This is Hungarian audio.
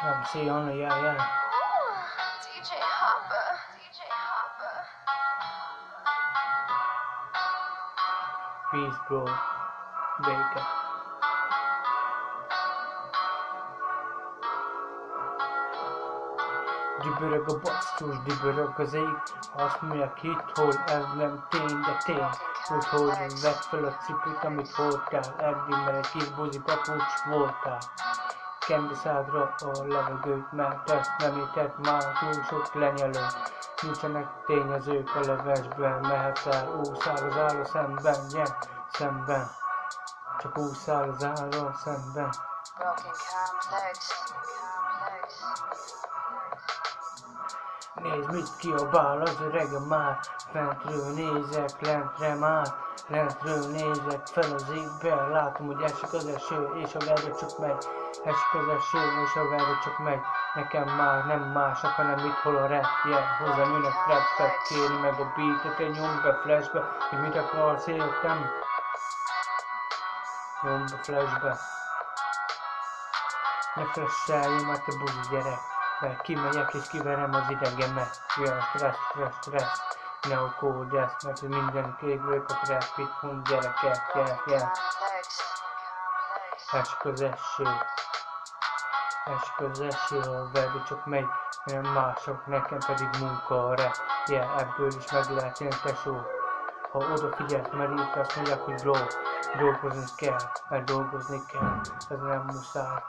See only, yeah. DJ Hopper. Peace, bro. Baker. Dübörög a basszus, dübörög az ég. Azt mondják, itt hol, ez nem tény, de tény. Úgyhogy vedd fel a cipőt, amit hordtál. Eddig, mert egy kis buzi papucs voltál. Kendi szádra a levegőt, mert ezt nem érted már, túl sok lenyelő. Nincsenek tényezők a levesben, mehetsz el, úszál az ára szemben, yeah, szemben. Csak úszál az ára szemben. Nézd, mit kiabál az örege már, fentről nézek, lentre már, lentről nézek fel az égbe, látom, hogy esik az eső, és a verre csak megy, esik az eső, és a verre csak megy, nekem már nem másnak, hanem itt hol a rap, yeah, hozzám jönnek trappet, kérni meg a beatet, én nyomd be flashbe, hogy mit akarsz, értem? Nyomd be flashbe. Ne flasheljél már te buzi gyerek, mert kimegyek és kiverem az idegemet. Jön stressz, ne okódj ezt, mert minden kégvők a trap, itt mond gyerekek, yeah. Esik az eső, a verbe csak megy, nem mások, nekem pedig munka a rap, yeah, ebből is meg lehet élni tesó. Ha odafigyelsz, mert itt azt mondják, hogy bro, dolgozni kell, mert dolgozni kell, ez nem muszáj.